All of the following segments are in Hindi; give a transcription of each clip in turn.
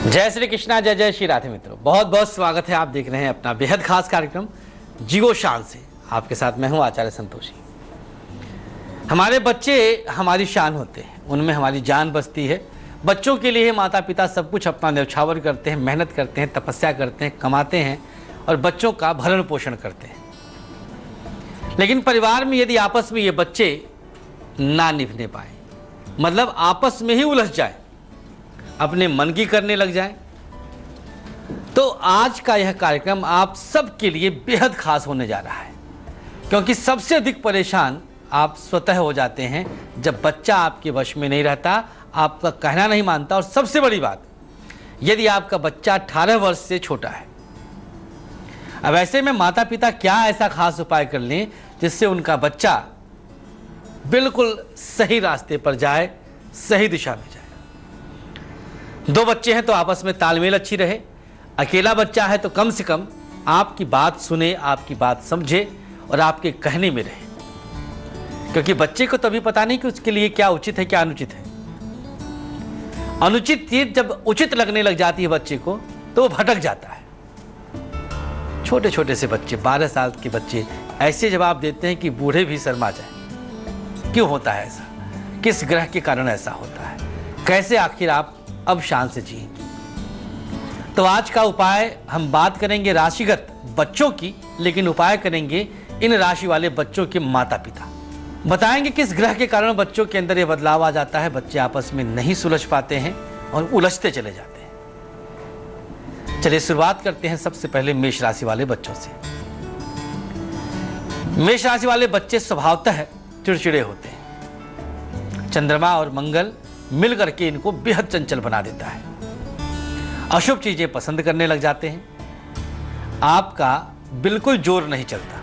जय श्री कृष्णा, जय जय श्री राधे। मित्रों, बहुत बहुत स्वागत है। आप देख रहे हैं अपना बेहद खास कार्यक्रम जीवो शान से। आपके साथ मैं हूं आचार्य संतोषी। हमारे बच्चे हमारी शान होते हैं, उनमें हमारी जान बसती है। बच्चों के लिए माता पिता सब कुछ अपना न्यौछावर करते हैं, मेहनत करते हैं, तपस्या करते हैं, कमाते हैं और बच्चों का भरण पोषण करते हैं। लेकिन परिवार में यदि आपस में ये बच्चे ना निभने पाए, मतलब आपस में ही उलझ जाए, अपने मन की करने लग जाए, तो आज का यह कार्यक्रम आप सबके लिए बेहद खास होने जा रहा है। क्योंकि सबसे अधिक परेशान आप स्वतः हो जाते हैं जब बच्चा आपके वश में नहीं रहता, आपका कहना नहीं मानता, और सबसे बड़ी बात, यदि आपका बच्चा 18 वर्ष से छोटा है। अब ऐसे में माता पिता क्या ऐसा खास उपाय कर लें जिससे उनका बच्चा बिल्कुल सही रास्ते पर जाए, सही दिशा में जाए। दो बच्चे हैं तो आपस में तालमेल अच्छी रहे, अकेला बच्चा है तो कम से कम आपकी बात सुने, आपकी बात समझे और आपके कहने में रहे। क्योंकि बच्चे को तभी पता नहीं कि उसके लिए क्या उचित है, क्या अनुचित है। अनुचित चीज जब उचित लगने लग जाती है बच्चे को, तो वो भटक जाता है। छोटे छोटे से बच्चे, 12 साल के बच्चे ऐसे जवाब देते हैं कि बूढ़े भी शर्मा जाए। क्यों होता है ऐसा? किस ग्रह के कारण ऐसा होता है? कैसे आखिर आप अब शान से जिएंगे? तो आज का उपाय हम बात करेंगे राशिगत बच्चों की, लेकिन उपाय करेंगे इन राशि वाले बच्चों के माता पिता। बताएंगे किस ग्रह के कारण बच्चों के अंदर ये बदलाव आ जाता है, बच्चे आपस में नहीं सुलझ पाते हैं और उलझते चले जाते हैं। चलिए शुरुआत करते हैं सबसे पहले मेष राशि वाले बच्चों से। मेष राशि वाले बच्चे स्वभावतः चिड़चिड़े होते हैं। चंद्रमा और मंगल मिलकर के इनको बेहद चंचल बना देता है। अशुभ चीजें पसंद करने लग जाते हैं। आपका बिल्कुल जोर नहीं चलता।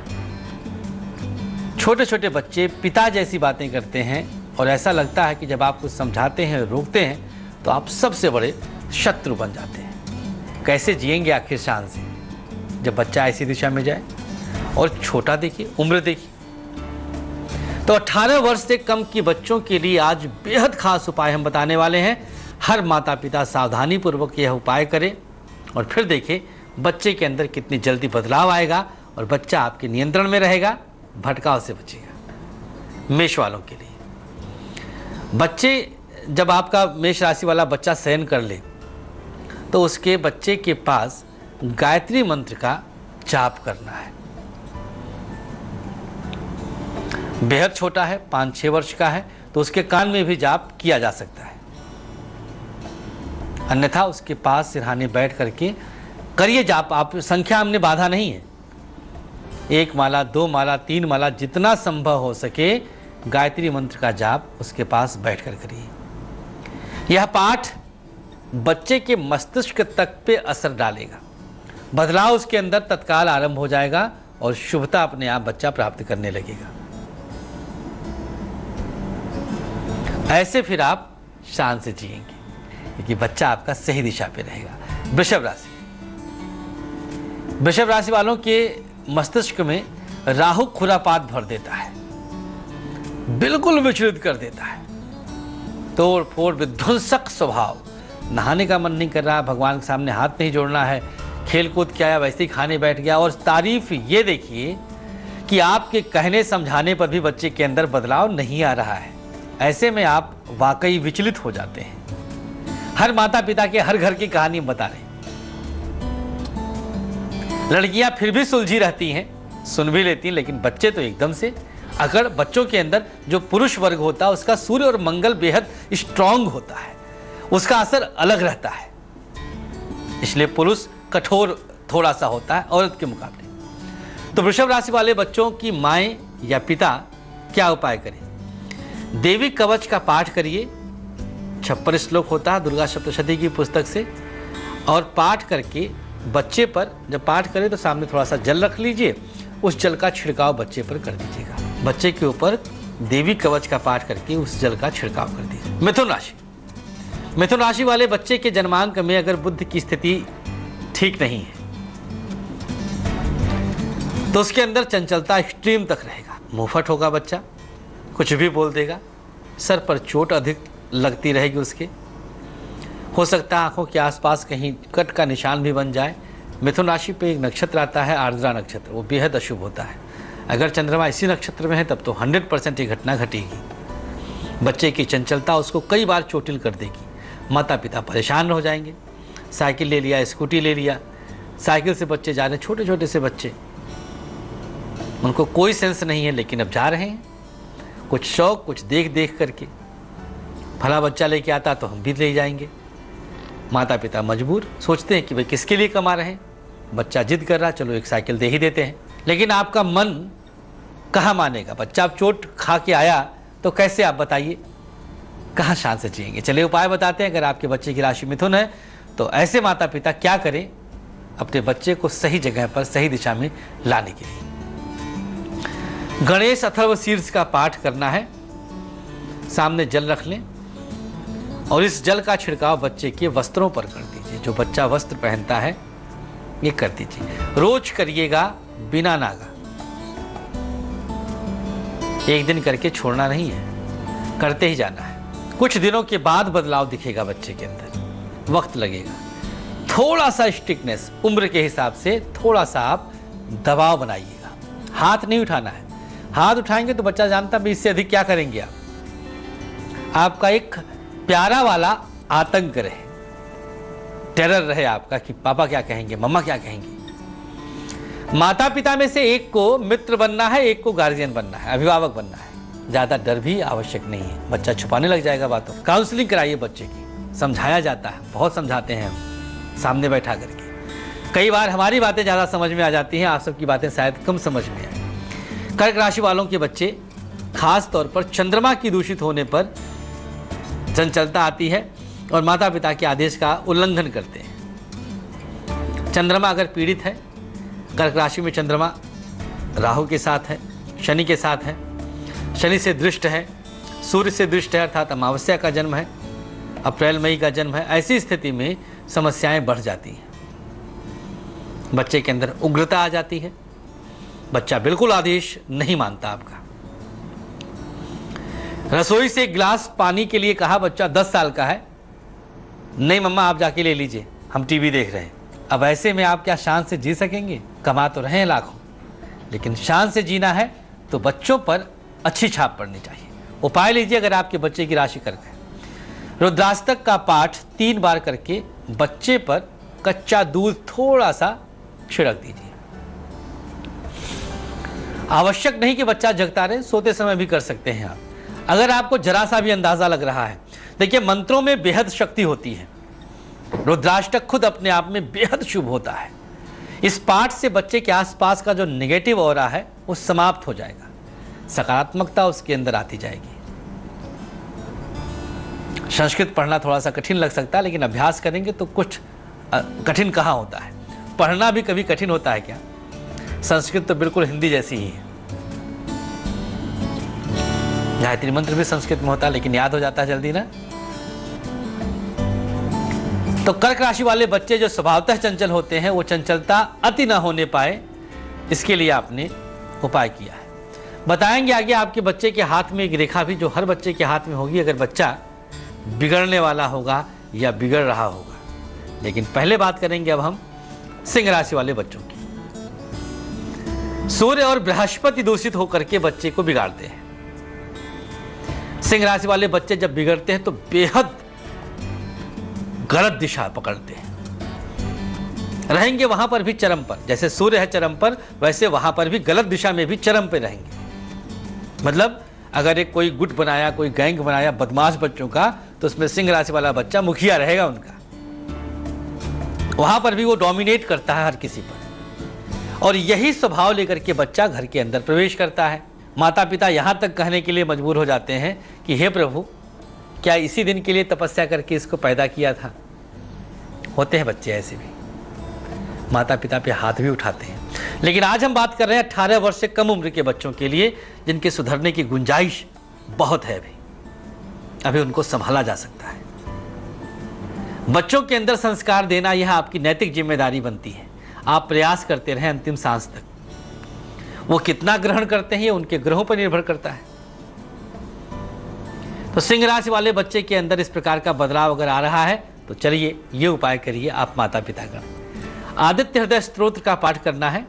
छोटे छोटे बच्चे पिता जैसी बातें करते हैं और ऐसा लगता है कि जब आप कुछ समझाते हैं, रोकते हैं, तो आप सबसे बड़े शत्रु बन जाते हैं। कैसे जिएंगे आखिर शान से जब बच्चा ऐसी दिशा में जाए? और छोटा देखिए, उम्र देखिए। तो 18 वर्ष से कम के बच्चों के लिए आज बेहद खास उपाय हम बताने वाले हैं। हर माता पिता सावधानी पूर्वक यह उपाय करें और फिर देखें बच्चे के अंदर कितनी जल्दी बदलाव आएगा और बच्चा आपके नियंत्रण में रहेगा, भटकाव से बचेगा। मेष वालों के लिए बच्चे, जब आपका मेष राशि वाला बच्चा शयन कर ले तो उसके बच्चे के पास गायत्री मंत्र का जाप करना है। बेहद छोटा है, 5-6 वर्ष का है, तो उसके कान में भी जाप किया जा सकता है। अन्यथा उसके पास सिरहाने बैठ करके करिए जाप। आप संख्या हमने बाधा नहीं है, 1 माला, 2 माला, 3 माला, जितना संभव हो सके गायत्री मंत्र का जाप उसके पास बैठकर करिए। यह पाठ बच्चे के मस्तिष्क तक पे असर डालेगा, बदलाव उसके अंदर तत्काल आरंभ हो जाएगा और शुभता अपने आप बच्चा प्राप्त करने लगेगा। ऐसे फिर आप शान से जिएंगे क्योंकि बच्चा आपका सही दिशा पे रहेगा। वृषभ राशि, वृषभ राशि वालों के मस्तिष्क में राहु खुरापात भर देता है, बिल्कुल विचलित कर देता है। तोड़ फोड़, विध्वंसक स्वभाव। नहाने का मन नहीं कर रहा, भगवान के सामने हाथ नहीं जोड़ना है, खेल कूद के आया वैसे ही खाने बैठ गया। और तारीफ ये देखिए कि आपके कहने समझाने पर भी बच्चे के अंदर बदलाव नहीं आ रहा है। ऐसे में आप वाकई विचलित हो जाते हैं। हर माता पिता के हर घर की कहानी बता रहे। लड़कियां फिर भी सुलझी रहती हैं, सुन भी लेती हैं, लेकिन बच्चे तो एकदम से, अगर बच्चों के अंदर जो पुरुष वर्ग होता है उसका सूर्य और मंगल बेहद स्ट्रांग होता है, उसका असर अलग रहता है। इसलिए पुरुष कठोर थोड़ा सा होता है औरत के मुकाबले। तो वृषभ राशि वाले बच्चों की माएं या पिता क्या उपाय करें? देवी कवच का पाठ करिए। 56 श्लोक होता है दुर्गा सप्तशती की पुस्तक से, और पाठ करके बच्चे पर जब पाठ करें तो सामने थोड़ा सा जल रख लीजिए, उस जल का छिड़काव बच्चे पर कर दीजिएगा। बच्चे के ऊपर देवी कवच का पाठ करके उस जल का छिड़काव कर दीजिए। मिथुन राशि, मिथुन राशि वाले बच्चे के जन्मांक में अगर बुद्ध की स्थिति ठीक नहीं है तो उसके अंदर चंचलता एक्सट्रीम तक रहेगा। मुंहफट होगा बच्चा, कुछ भी बोल देगा, सर पर चोट अधिक लगती रहेगी उसके, हो सकता है आंखों के आसपास कहीं कट का निशान भी बन जाए। मिथुन राशि पे एक नक्षत्र आता है आर्द्रा नक्षत्र, वो बेहद अशुभ होता है। अगर चंद्रमा इसी नक्षत्र में है तब तो 100% ये घटना घटेगी। बच्चे की चंचलता उसको कई बार चोटिल कर देगी। माता पिता परेशान हो जाएंगे। साइकिल ले लिया, स्कूटी ले लिया, साइकिल से बच्चे जा रहे हैं, छोटे छोटे से बच्चे, उनको कोई सेंस नहीं है लेकिन अब जा रहे हैं, कुछ शौक, कुछ देख देख करके। भला बच्चा लेके आता तो हम भी ले जाएंगे। माता पिता मजबूर, सोचते हैं कि भाई किसके लिए कमा रहे हैं, बच्चा जिद कर रहा, चलो एक साइकिल दे ही देते हैं। लेकिन आपका मन कहाँ मानेगा। बच्चा अब चोट खा के आया तो कैसे, आप बताइए, कहाँ शान से जिएंगे। चलिए उपाय बताते हैं। अगर आपके बच्चे की राशि मिथुन है तो ऐसे माता पिता क्या करें अपने बच्चे को सही जगह पर, सही दिशा में लाने के लिए। गणेश अथर्व शीर्ष का पाठ करना है। सामने जल रख लें और इस जल का छिड़काव बच्चे के वस्त्रों पर कर दीजिए। जो बच्चा वस्त्र पहनता है ये कर दीजिए। रोज करिएगा, बिना नागा। एक दिन करके छोड़ना नहीं है, करते ही जाना है। कुछ दिनों के बाद बदलाव दिखेगा बच्चे के अंदर, वक्त लगेगा। थोड़ा सा स्ट्रिक्टनेस, उम्र के हिसाब से थोड़ा सा आप दबाव बनाइएगा। हाथ नहीं उठाना है। हाथ उठाएंगे तो बच्चा जानता भी इससे अधिक क्या करेंगे आप। आपका एक प्यारा वाला आतंक रहे, टेरर रहे आपका कि पापा क्या कहेंगे, मम्मा क्या कहेंगे। माता पिता में से एक को मित्र बनना है, एक को गार्जियन बनना है, अभिभावक बनना है। ज्यादा डर भी आवश्यक नहीं है, बच्चा छुपाने लग जाएगा बातों। काउंसलिंग कराइए बच्चे की, समझाया जाता है, बहुत समझाते हैं हम सामने बैठा करके। कई बार हमारी बातें ज्यादा समझ में आ जाती हैं, आप सबकी बातें शायद कम समझ में आए। कर्क राशि वालों के बच्चे खास तौर पर चंद्रमा की दूषित होने पर चंचलता आती है और माता पिता के आदेश का उल्लंघन करते हैं। चंद्रमा अगर पीड़ित है, कर्क राशि में चंद्रमा राहु के साथ है, शनि के साथ है, शनि से दृष्ट है, सूर्य से दृष्ट है, अर्थात अमावस्या का जन्म है, अप्रैल मई का जन्म है। ऐसी स्थिति में समस्याएं बढ़ जाती हैं, बच्चे के अंदर उग्रता आ जाती है, बच्चा बिल्कुल आदेश नहीं मानता आपका। रसोई से एक गिलास पानी के लिए कहा, बच्चा 10 साल का है, नहीं मम्मा आप जाके ले लीजिए, हम टीवी देख रहे हैं। अब ऐसे में आप क्या शान से जी सकेंगे। कमा तो रहे हैं लाखों, लेकिन शान से जीना है तो बच्चों पर अच्छी छाप पड़नी चाहिए। उपाय लीजिए अगर आपके बच्चे की राशि कर्क है। रुद्राष्टक का पाठ 3 बार करके बच्चे पर कच्चा दूध थोड़ा सा छिड़क दीजिए। आवश्यक नहीं कि बच्चा जगता रहे, सोते समय भी कर सकते हैं आप, अगर आपको जरा सा भी अंदाजा लग रहा है। देखिए मंत्रों में बेहद शक्ति होती है। रुद्राष्टक खुद अपने आप में बेहद शुभ होता है। इस पाठ से बच्चे के आसपास का जो नेगेटिव ऑरा है वो समाप्त हो जाएगा, सकारात्मकता उसके अंदर आती जाएगी। संस्कृत पढ़ना थोड़ा सा कठिन लग सकता है, लेकिन अभ्यास करेंगे तो कुछ कठिन कहाँ होता है। पढ़ना भी कभी कठिन होता है क्या। संस्कृत तो बिल्कुल हिंदी जैसी ही है। गायत्री मंत्र भी संस्कृत में होता है, लेकिन याद हो जाता है जल्दी ना। तो कर्क राशि वाले बच्चे जो स्वभावतः चंचल होते हैं, वो चंचलता अति ना होने पाए, इसके लिए आपने उपाय किया है। बताएंगे आगे आपके बच्चे के हाथ में एक रेखा भी, जो हर बच्चे के हाथ में होगी अगर बच्चा बिगड़ने वाला होगा या बिगड़ रहा होगा। लेकिन पहले बात करेंगे अब हम सिंह राशि वाले बच्चों की। सूर्य और बृहस्पति दूषित होकर के बच्चे को बिगाड़ते हैं। सिंह राशि वाले बच्चे जब बिगड़ते हैं तो बेहद गलत दिशा पकड़ते हैं, रहेंगे वहां पर भी चरम पर। जैसे सूर्य है चरम पर, वैसे वहां पर भी गलत दिशा में भी चरम पे रहेंगे। मतलब अगर एक कोई गुट बनाया, कोई गैंग बनाया बदमाश बच्चों का, तो उसमें सिंह राशि वाला बच्चा मुखिया रहेगा उनका। वहां पर भी वो डोमिनेट करता है हर किसी पर, और यही स्वभाव लेकर के बच्चा घर के अंदर प्रवेश करता है। माता पिता यहां तक कहने के लिए मजबूर हो जाते हैं कि हे प्रभु, क्या इसी दिन के लिए तपस्या करके इसको पैदा किया था। होते हैं बच्चे ऐसे भी, माता पिता पे हाथ भी उठाते हैं। लेकिन आज हम बात कर रहे हैं 18 वर्ष से कम उम्र के बच्चों के लिए, जिनके सुधरने की गुंजाइश बहुत है। अभी उनको संभाला जा सकता है। बच्चों के अंदर संस्कार देना यह आपकी नैतिक जिम्मेदारी बनती है। आप प्रयास करते रहें अंतिम सांस तक। वो कितना ग्रहण करते हैं ये उनके ग्रहों पर निर्भर करता है। तो सिंह राशि वाले बच्चे के अंदर इस प्रकार का बदलाव अगर आ रहा है तो चलिए ये उपाय करिए आप माता पिता का। आदित्य हृदय स्तोत्र का पाठ करना है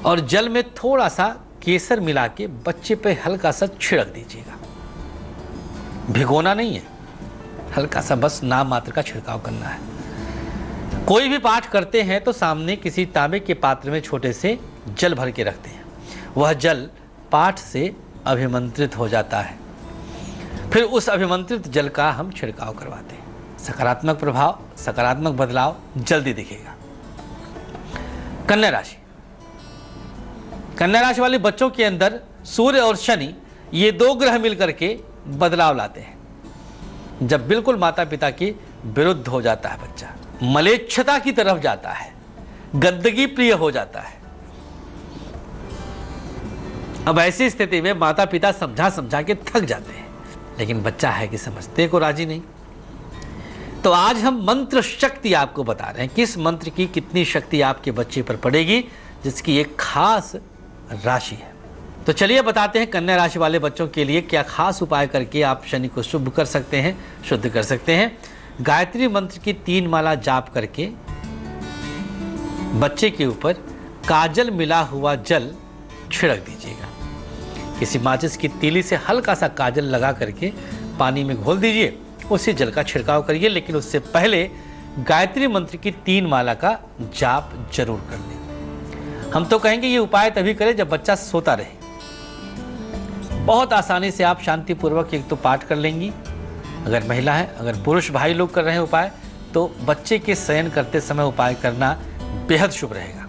और जल में थोड़ा सा केसर मिला के बच्चे पे हल्का सा छिड़क दीजिएगा। भिगोना नहीं है, हल्का सा बस नाम मात्र का छिड़काव करना है। कोई भी पाठ करते हैं तो सामने किसी तांबे के पात्र में छोटे से जल भर के रखते हैं। वह जल पाठ से अभिमंत्रित हो जाता है, फिर उस अभिमंत्रित जल का हम छिड़काव करवाते हैं। सकारात्मक प्रभाव, सकारात्मक बदलाव जल्दी दिखेगा। कन्या राशि, कन्या राशि वाले बच्चों के अंदर सूर्य और शनि ये दो ग्रह मिलकर के बदलाव लाते हैं। जब बिल्कुल माता पिता के विरुद्ध हो जाता है बच्चा, मलेच्छता की तरफ जाता है, गंदगी प्रिय हो जाता है। अब ऐसी स्थिति में माता पिता समझा समझा के थक जाते हैं, लेकिन बच्चा है कि समझते को राजी नहीं। तो आज हम मंत्र शक्ति आपको बता रहे हैं, किस मंत्र की कितनी शक्ति आपके बच्चे पर पड़ेगी, जिसकी एक खास राशि है। तो चलिए बताते हैं कन्या राशि वाले बच्चों के लिए क्या खास उपाय करके आप शनि को शुभ कर सकते हैं, शुद्ध कर सकते हैं। गायत्री मंत्र की 3 माला जाप करके बच्चे के ऊपर काजल मिला हुआ जल छिड़क दीजिएगा। किसी माचिस की तीली से हल्का सा काजल लगा करके पानी में घोल दीजिए, उसी जल का छिड़काव करिए, लेकिन उससे पहले गायत्री मंत्र की 3 माला का जाप जरूर कर लें। हम तो कहेंगे ये उपाय तभी करें जब बच्चा सोता रहे। बहुत आसानी से आप शांतिपूर्वक एक तो पाठ कर लेंगी, अगर महिला है, अगर पुरुष भाई लोग कर रहे हैं उपाय, तो बच्चे के शयन करते समय उपाय करना बेहद शुभ रहेगा।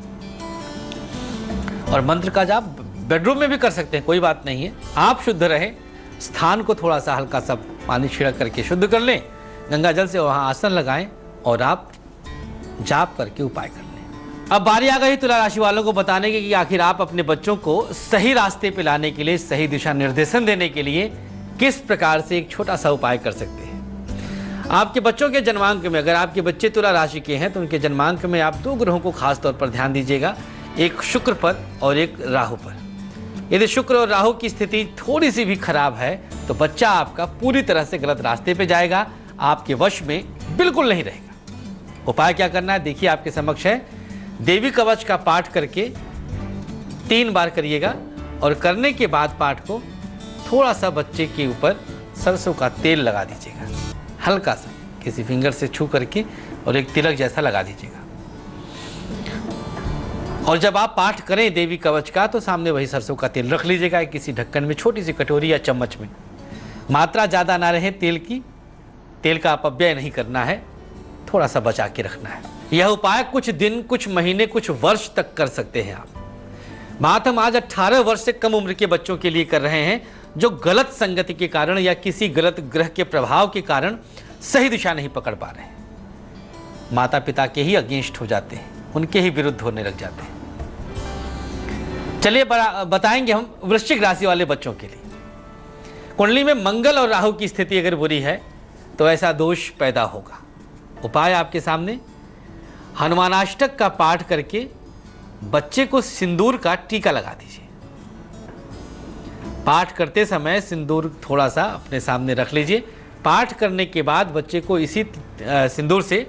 और मंत्र का जाप बेडरूम में भी कर सकते हैं, कोई बात नहीं है। आप शुद्ध रहें, स्थान को थोड़ा सा हल्का सा पानी छिड़क करके शुद्ध कर लें, गंगा जल से वहाँ आसन लगाएं और आप जाप करके उपाय कर लें। अब बारी आ गई तुला राशि वालों को बताने की कि आखिर आप अपने बच्चों को सही रास्ते पे लाने के लिए, सही दिशा निर्देशन देने के लिए किस प्रकार से एक छोटा सा उपाय कर सकते हैं। आपके बच्चों के जन्मांक में, अगर आपके बच्चे तुला राशि के हैं तो उनके जन्मांक में आप 2 ग्रहों को खास तौर पर ध्यान दीजिएगा, एक शुक्र पर और एक राहु पर। यदि शुक्र और राहु की स्थिति थोड़ी सी भी खराब है तो बच्चा आपका पूरी तरह से गलत रास्ते पे जाएगा, आपके वश में बिल्कुल नहीं रहेगा। उपाय क्या करना है देखिए आपके समक्ष है। देवी कवच का पाठ करके 3 बार करिएगा और करने के बाद पाठ को थोड़ा सा बच्चे के ऊपर सरसों का तेल लगा दीजिएगा, हल्का सा किसी फिंगर से छू करके और एक तिलक जैसा लगा दीजिएगा। और जब आप पाठ करें देवी कवच का तो सामने वही सरसों का तेल रख लीजिएगा किसी ढक्कन में, छोटी सी कटोरी या चम्मच में। मात्रा ज़्यादा ना रहे तेल की, तेल का अपव्यय नहीं करना है, थोड़ा सा बचा के रखना है। यह उपाय कुछ दिन, कुछ महीने, कुछ वर्ष तक कर सकते हैं आप। बात हम आज 18 वर्ष से कम उम्र के बच्चों के लिए कर रहे हैं जो गलत संगति के कारण या किसी गलत ग्रह के प्रभाव के कारण सही दिशा नहीं पकड़ पा रहे हैं, माता पिता के ही अगेंस्ट हो जाते हैं, उनके ही विरुद्ध होने लग जाते हैं। चलिए बताएंगे हम वृश्चिक राशि वाले बच्चों के लिए। कुंडली में मंगल और राहु की स्थिति अगर बुरी है तो ऐसा दोष पैदा होगा। उपाय आपके सामने, हनुमानाष्टक का पाठ करके बच्चे को सिंदूर का टीका लगा दीजिए। पाठ करते समय सिंदूर थोड़ा सा अपने सामने रख लीजिए। पाठ करने के बाद बच्चे को इसी सिंदूर से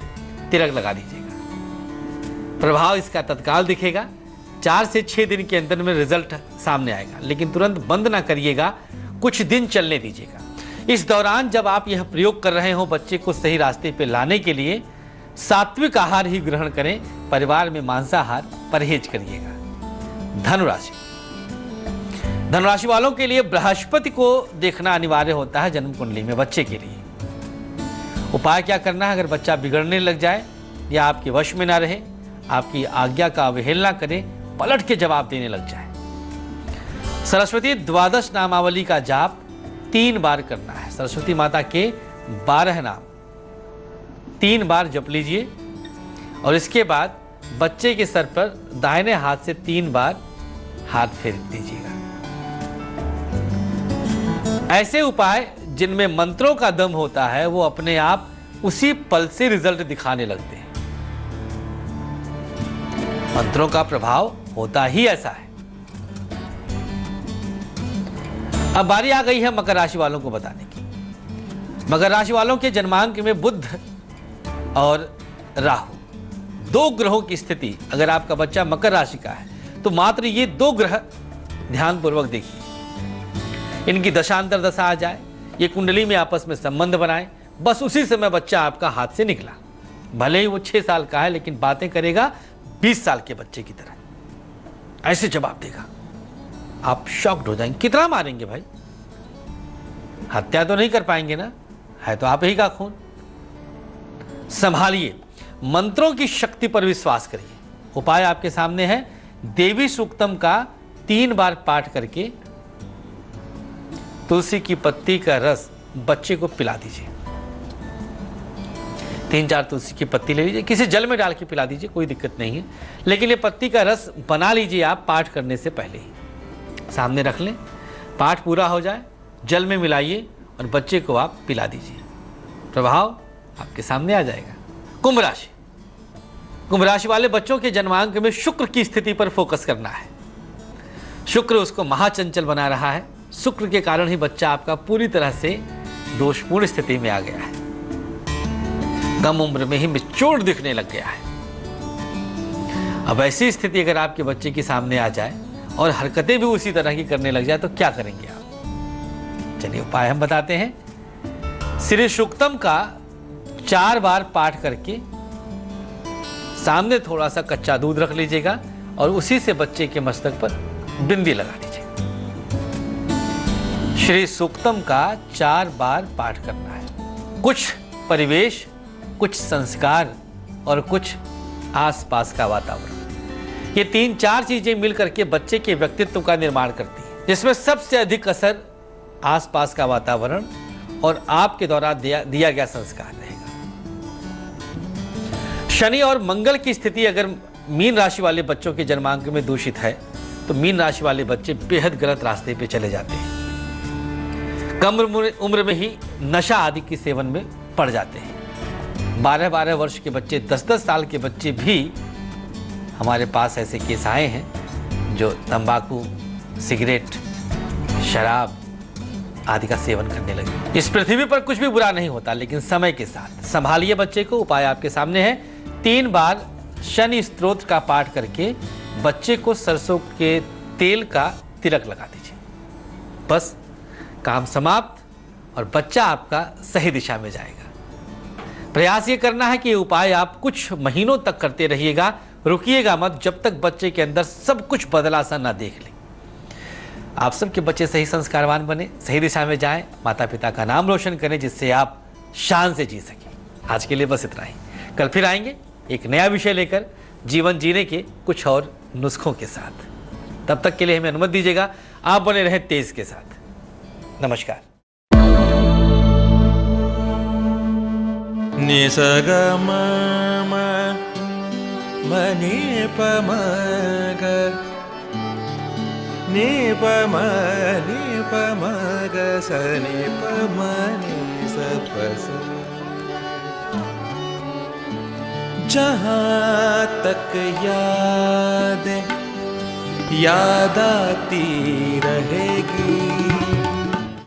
तिलक लगा दीजिएगा। प्रभाव इसका तत्काल दिखेगा, 4 से 6 दिन के अंदर में रिजल्ट सामने आएगा, लेकिन तुरंत बंद ना करिएगा, कुछ दिन चलने दीजिएगा। इस दौरान जब आप यह प्रयोग कर रहे हो बच्चे को सही रास्ते पे लाने के लिए सात्विक आहार ही ग्रहण करें, परिवार में मांसाहार परहेज करिएगा। धनुराशि, धनुराशि वालों के लिए बृहस्पति को देखना अनिवार्य होता है जन्म कुंडली में बच्चे के लिए। उपाय क्या करना है, अगर बच्चा बिगड़ने लग जाए या आपके वश में ना रहे, आपकी आज्ञा का अवहेलना करे, पलट के जवाब देने लग जाए, सरस्वती 12 नामावली का जाप 3 बार करना है। सरस्वती माता के 12 नाम 3 बार जप लीजिए और इसके बाद बच्चे के सर पर दाहिने हाथ से 3 बार हाथ फेर दीजिएगा। ऐसे उपाय जिनमें मंत्रों का दम होता है वो अपने आप उसी पल से रिजल्ट दिखाने लगते हैं। मंत्रों का प्रभाव होता ही ऐसा है। अब बारी आ गई है मकर राशि वालों को बताने की। मकर राशि वालों के जन्मांक में बुध और राहु, दो ग्रहों की स्थिति अगर आपका बच्चा मकर राशि का है तो मात्र ये दो ग्रह ध्यानपूर्वक देखिए, इनकी दशांतर दशा आ जाए, ये कुंडली में आपस में संबंध बनाए, बस उसी समय बच्चा आपका हाथ से निकला। भले ही वो 6 साल का है लेकिन बातें करेगा 20 साल के बच्चे की तरह, ऐसे जवाब देगा, आप शॉक्ड हो जाएंगे। कितना मारेंगे भाई, हत्या तो नहीं कर पाएंगे ना, है तो आप ही का खून। संभालिए, मंत्रों की शक्ति पर विश्वास करिए। उपाय आपके सामने है, देवी सूक्तम का 3 बार पाठ करके तुलसी की पत्ती का रस बच्चे को पिला दीजिए। 3-4 तुलसी की पत्ती ले लीजिए, किसी जल में डाल के पिला दीजिए, कोई दिक्कत नहीं है, लेकिन ये पत्ती का रस बना लीजिए आप पाठ करने से पहले ही, सामने रख लें, पाठ पूरा हो जाए, जल में मिलाइए और बच्चे को आप पिला दीजिए, प्रभाव आपके सामने आ जाएगा। कुंभ राशि, कुंभ राशि वाले बच्चों के जन्मांक में शुक्र की स्थिति पर फोकस करना है। शुक्र उसको महाचंचल बना रहा है, शुक्र के कारण ही बच्चा आपका पूरी तरह से दोषपूर्ण स्थिति में आ गया है, कम उम्र में ही मैच्योर दिखने लग गया है। अब ऐसी स्थिति अगर आपके बच्चे के सामने आ जाए और हरकतें भी उसी तरह की करने लग जाए तो क्या करेंगे आप? चलिए उपाय हम बताते हैं। श्री सूक्तम का 4 बार पाठ करके सामने थोड़ा सा कच्चा दूध रख लीजिएगा और उसी से बच्चे के मस्तक पर बिंदी लगा दीजिए। श्री सूक्तम का 4 बार पाठ करना है। कुछ परिवेश, कुछ संस्कार और कुछ आसपास का वातावरण, ये 3-4 चीजें मिलकर के बच्चे के व्यक्तित्व का निर्माण करती है, जिसमें सबसे अधिक असर आसपास का वातावरण और आपके द्वारा दिया गया संस्कार रहेगा। शनि और मंगल की स्थिति अगर मीन राशि वाले बच्चों के जन्मांक में दूषित है तो मीन राशि वाले बच्चे बेहद गलत रास्ते पे चले जाते हैं, कम उम्र में ही नशा आदि के सेवन में पड़ जाते हैं। 12-12 वर्ष के बच्चे, 10-10 साल के बच्चे भी हमारे पास ऐसे केस आए हैं जो तंबाकू, सिगरेट, शराब आदि का सेवन करने लगे। इस पृथ्वी पर कुछ भी बुरा नहीं होता, लेकिन समय के साथ संभालिए बच्चे को। उपाय आपके सामने है, 3 बार शनि स्तोत्र का पाठ करके बच्चे को सरसों के तेल का तिलक लगा दीजिए, बस काम समाप्त और बच्चा आपका सही दिशा में जाएगा। प्रयास ये करना है कि ये उपाय आप कुछ महीनों तक करते रहिएगा, रुकिएगा मत जब तक बच्चे के अंदर सब कुछ बदला सा ना देख ले। आप सबके बच्चे सही संस्कारवान बने, सही दिशा में जाएं, माता पिता का नाम रोशन करें, जिससे आप शान से जी सकें। आज के लिए बस इतना ही, कल फिर आएंगे एक नया विषय लेकर, जीवन जीने के कुछ और नुस्खों के साथ। तब तक के लिए हमें अनुमति दीजिएगा, आप बने रहें तेज के साथ। नमस्कार। निसगम मनि पमग नि पमग सनि पमनि सपस। जहाँ तक याद आती रहेगी,